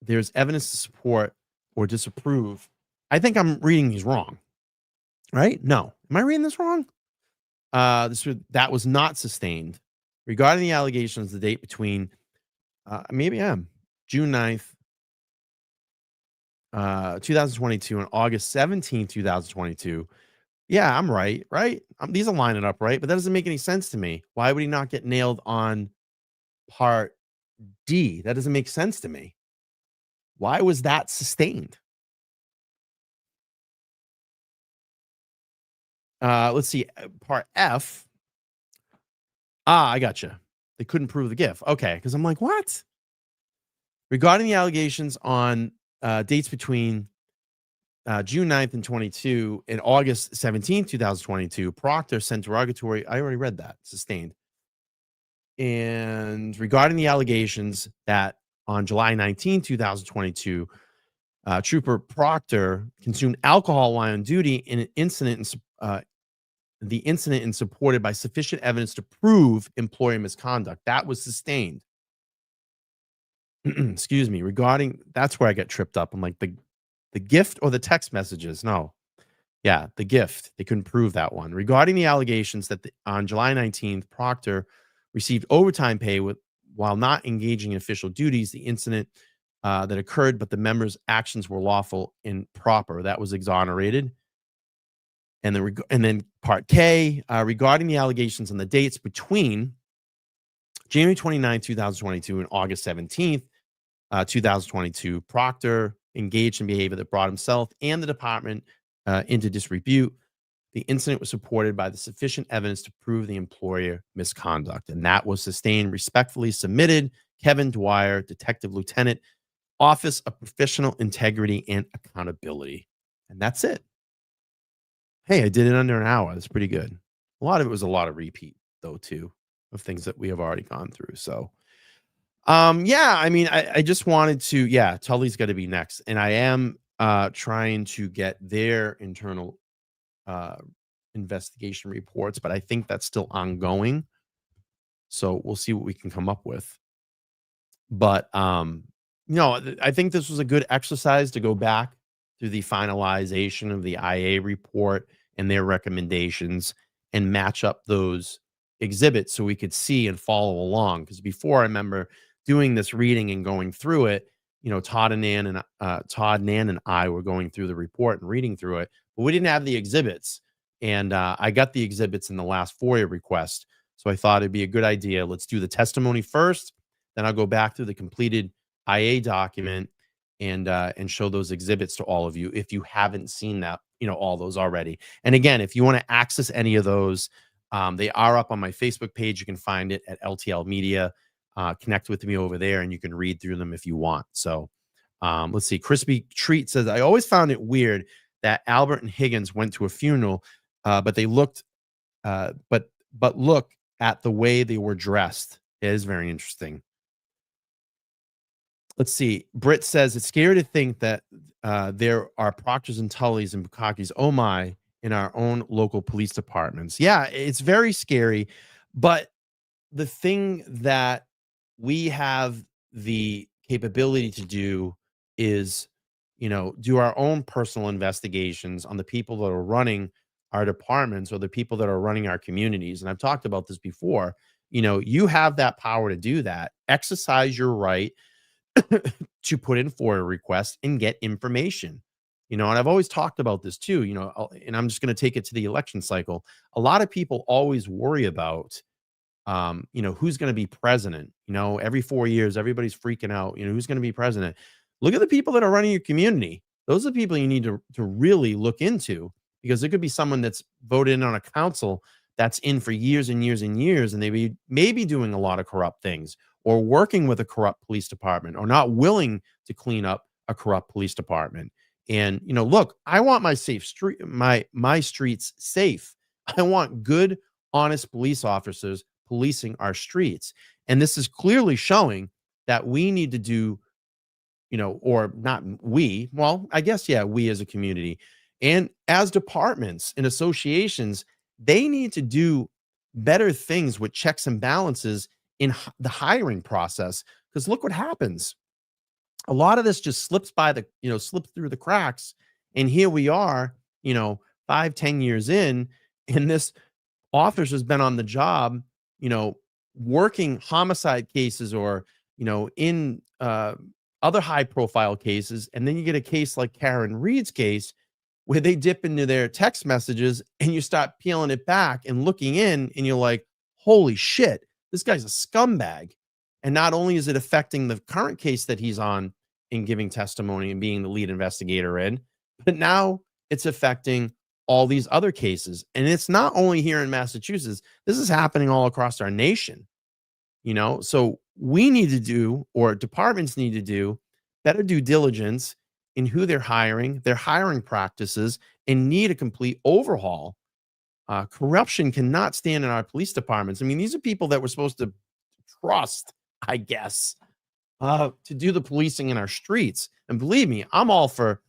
There's evidence to support or disapprove. I think I'm reading these wrong. Right? No. Am I reading this wrong? That was not sustained. Regarding the allegations, the date between maybe I am June 9th, 2022 and August 17th, 2022. Yeah, I'm right. These are lining up right, but that doesn't make any sense to me. Why would he not get nailed on part D? That doesn't make sense to me. Why was that sustained? Let's see. Part F. I gotcha. They couldn't prove the gift. Okay, because I'm like, what? Regarding the allegations on dates between June 9th and 22 and August 17th, 2022, Proctor sent derogatory. I already read that. Sustained. And regarding the allegations that on July 19, 2022, Trooper Proctor consumed alcohol while on duty in an incident, the incident is supported by sufficient evidence to prove employer misconduct. That was sustained. Excuse me. Regarding that's where I get tripped up. I'm like the gift or the text messages. No, yeah, the gift. They couldn't prove that one. Regarding the allegations that on July 19th, Proctor received overtime pay while not engaging in official duties, the incident that occurred, but the members' actions were lawful and proper. That was exonerated. And then part K, regarding the allegations on the dates between January 29, 2022 and August 17th, 2022, Proctor engaged in behavior that brought himself and the department into disrepute. The incident was supported by the sufficient evidence to prove the employer misconduct, and that was sustained. Respectfully submitted, Kevin Dwyer, Detective Lieutenant, Office of Professional Integrity and Accountability. And that's it. Hey, I did it under an hour. That's pretty good. A lot of it was a lot of repeat, though, too, of things that we have already gone through. So, yeah, I mean, I just wanted to, yeah, Tully's got to be next. And I am trying to get their internal uh, investigation reports, but I think that's still ongoing. So we'll see what we can come up with. But I think this was a good exercise to go back through the finalization of the IA report and their recommendations and match up those exhibits so we could see and follow along. Because before, I remember doing this reading and going through it. Todd, Nan, and I were going through the report and reading through it, but we didn't have the exhibits. And I got the exhibits in the last FOIA request. So I thought it'd be a good idea. Let's do the testimony first. Then I'll go back through the completed IA document and show those exhibits to all of you if you haven't seen that, all those already. And again, if you want to access any of those, they are up on my Facebook page. You can find it at LTL Media. Connect with me over there, and you can read through them if you want. So let's see. Crispy Treat says, I always found it weird that Albert and Higgins went to a funeral, but they looked, but look at the way they were dressed. It is very interesting. Let's see. Britt says it's scary to think that there are Proctors and Tullys and Bukakis, oh my, in our own local police departments. Yeah, it's very scary. But the thing that we have the capability to do is, do our own personal investigations on the people that are running our departments or the people that are running our communities. And I've talked about this before. You have that power to do that. Exercise your right to put in for a request and get information. And I've always talked about this too, and I'm just going to take it to the election cycle. A lot of people always worry about, who's going to be president. Every 4 years, everybody's freaking out, who's going to be president. Look at the people that are running your community. Those are the people you need to really look into, because there could be someone that's voted in on a council that's in for years and years and years, and they may be doing a lot of corrupt things, or working with a corrupt police department, or not willing to clean up a corrupt police department. And look, I want my streets safe. I want good, honest police officers policing our streets. And this is clearly showing that we need to do, or not we, well, I guess, yeah, we as a community and as departments and associations, they need to do better things with checks and balances in the hiring process. Because look what happens. A lot of this just slips through the cracks. And here we are, 5-10 years in, and this officer has been on the job, working homicide cases or, in other high profile cases. And then you get a case like Karen Reed's case where they dip into their text messages and you start peeling it back and looking in, and you're like, holy shit, this guy's a scumbag. And not only is it affecting the current case that he's on in giving testimony and being the lead investigator in, but now it's affecting all these other cases. And it's not only here in Massachusetts. This is happening all across our nation. So we need to do, or departments need to do, better due diligence in who they're hiring, their hiring practices, and need a complete overhaul. Corruption cannot stand in our police departments. I mean, these are people that were supposed to trust, I guess, to do the policing in our streets. And believe me, I'm all for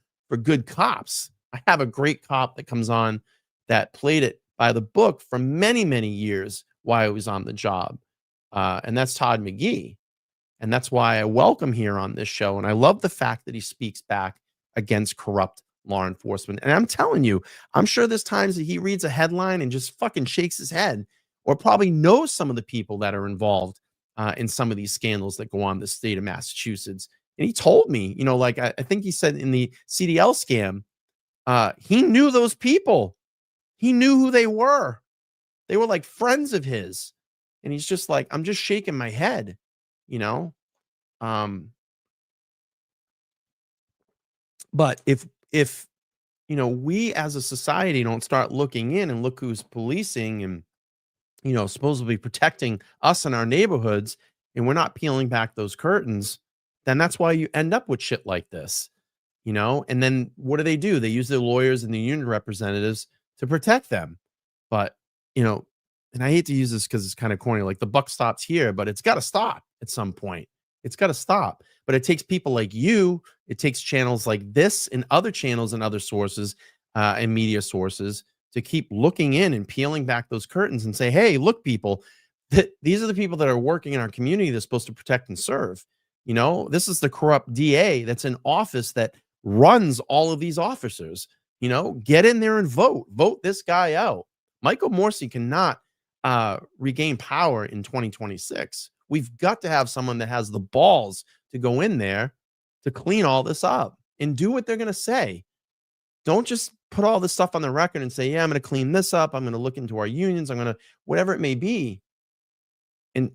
good cops. I have a great cop that comes on that played it by the book for many, many years while I was on the job. And that's Todd McGee. And that's why I welcome here on this show. And I love the fact that he speaks back against corrupt law enforcement. And I'm telling you, I'm sure there's times that he reads a headline and just fucking shakes his head, or probably knows some of the people that are involved in some of these scandals that go on in the state of Massachusetts. And he told me, like I think he said in the CDL scam, he knew those people. He knew who they were. They were like friends of his. And he's just like, I'm just shaking my head, you know? But if we as a society don't start looking in and look who's policing and supposedly protecting us in our neighborhoods, and we're not peeling back those curtains, then that's why you end up with shit like this, and then what do? They use their lawyers and the union representatives to protect them. But, and I hate to use this because it's kind of corny, like the buck stops here, but it's got to stop at some point. It's got to stop. But it takes people like you, it takes channels like this and other channels and other sources and media sources to keep looking in and peeling back those curtains and say, hey, look, people, these are the people that are working in our community that's supposed to protect and serve. This is the corrupt DA that's in office that runs all of these officers. Get in there and vote this guy out. Michael Morsi cannot regain power in 2026. We've got to have someone that has the balls to go in there to clean all this up and do what they're going to say. Don't just put all this stuff on the record and say, yeah, I'm going to clean this up. I'm going to look into our unions. I'm going to, whatever it may be, and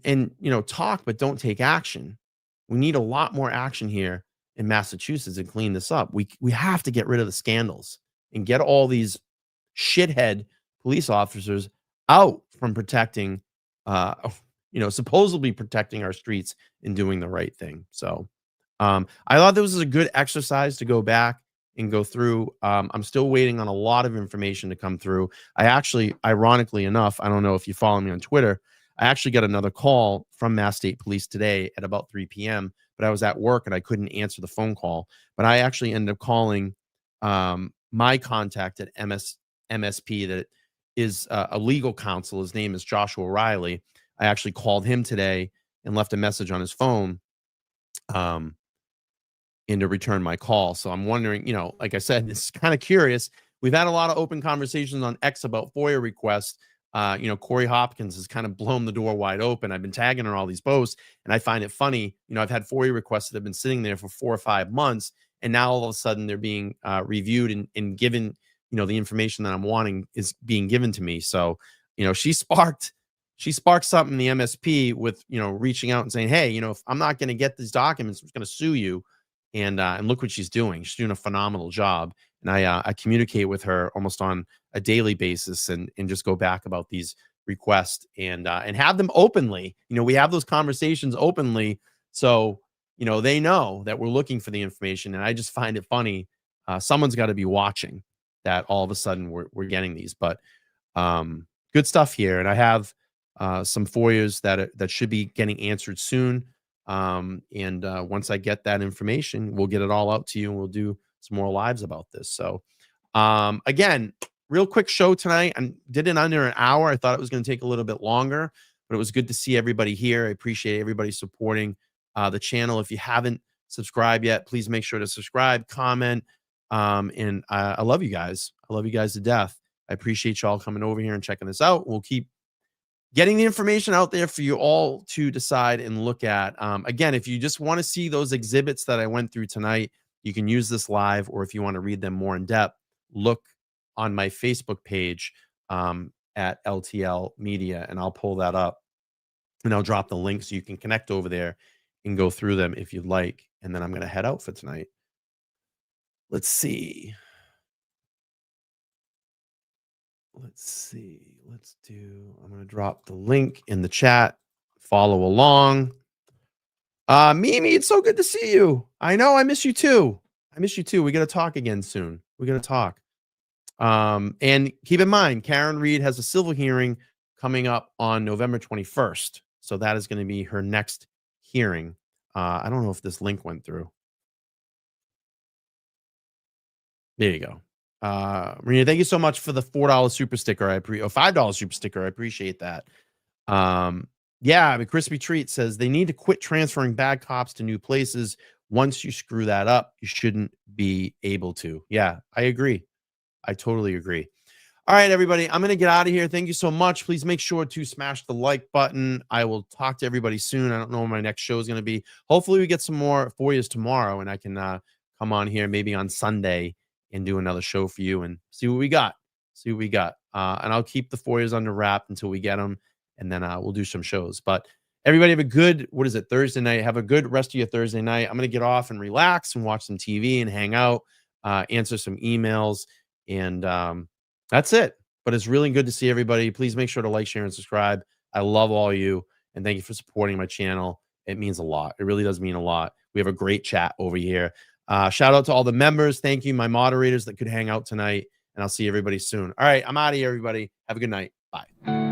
talk, but don't take action. We need a lot more action here in Massachusetts and clean this up. We have to get rid of the scandals and get all these shithead police officers out from protecting, supposedly protecting our streets and doing the right thing. So I thought this was a good exercise to go back and go through. I'm still waiting on a lot of information to come through. I actually, ironically enough, I don't know if you follow me on Twitter, I actually got another call from Mass State Police today at about 3 p.m., but I was at work and I couldn't answer the phone call. But I actually ended up calling my contact at MSP that is a legal counsel. His name is Joshua Riley. I actually called him today and left a message on his phone and to return my call. So I'm wondering, like I said, it's kind of curious. We've had a lot of open conversations on X about FOIA requests. Corey Hopkins has kind of blown the door wide open. I've been tagging her all these posts, and I find it funny. I've had FOIA requests that have been sitting there for 4 or 5 months, and now all of a sudden they're being reviewed and given, the information that I'm wanting is being given to me. So, she sparked something in the MSP with, reaching out and saying, hey, if I'm not going to get these documents, I'm going to sue you. And look what she's doing. She's doing a phenomenal job. And I communicate with her almost on a daily basis and just go back about these requests and have them openly. We have those conversations openly. So, they know that we're looking for the information. And I just find it funny. Someone's got to be watching that all of a sudden we're getting these. But good stuff here. And I have some FOIAs that should be getting answered soon. Once I get that information, we'll get it all out to you and we'll do some more lives about this. So, again, real quick show tonight. I did it under an hour. I thought it was going to take a little bit longer, but it was good to see everybody here. I appreciate everybody supporting the channel. If you haven't subscribed yet, please make sure to subscribe, comment. And I love you guys. I love you guys to death. I appreciate y'all coming over here and checking this out. We'll keep getting the information out there for you all to decide and look at. Again, if you just want to see those exhibits that I went through tonight, you can use this live, or if you want to read them more in depth, look on my Facebook page at LTL Media, and I'll pull that up and I'll drop the link so you can connect over there and go through them if you'd like. And then I'm going to head out for tonight. Let's see. I'm going to drop the link in the chat. Follow along. Mimi, it's so good to see you. I know I miss you too. We got to talk again soon. And keep in mind, Karen Reed has a civil hearing coming up on November 21st. So that is going to be her next hearing. I don't know if this link went through. There you go. Marina, thank you so much for the $4 super sticker. $5 super sticker. I appreciate that. Yeah, I mean, Crispy Treat says they need to quit transferring bad cops to new places. Once you screw that up, you shouldn't be able to. Yeah, I agree. I totally agree. All right, everybody, I'm going to get out of here. Thank you so much. Please make sure to smash the like button. I will talk to everybody soon. I don't know when my next show is going to be. Hopefully, we get some more for you tomorrow, and I can come on here maybe on Sunday and do another show for you and see what we got. See what we got. And I'll keep the Foyers under wrap until we get them, and then we'll do some shows. But everybody have a good, Thursday night. Have a good rest of your Thursday night. I'm going to get off and relax and watch some TV and hang out, answer some emails, and that's it. But it's really good to see everybody. Please make sure to like, share, and subscribe. I love all you, and thank you for supporting my channel. It means a lot. It really does mean a lot. We have a great chat over here. Shout out to all the members. Thank you, my moderators that could hang out tonight, and I'll see everybody soon. All right, I'm out of here, everybody. Have a good night. Bye.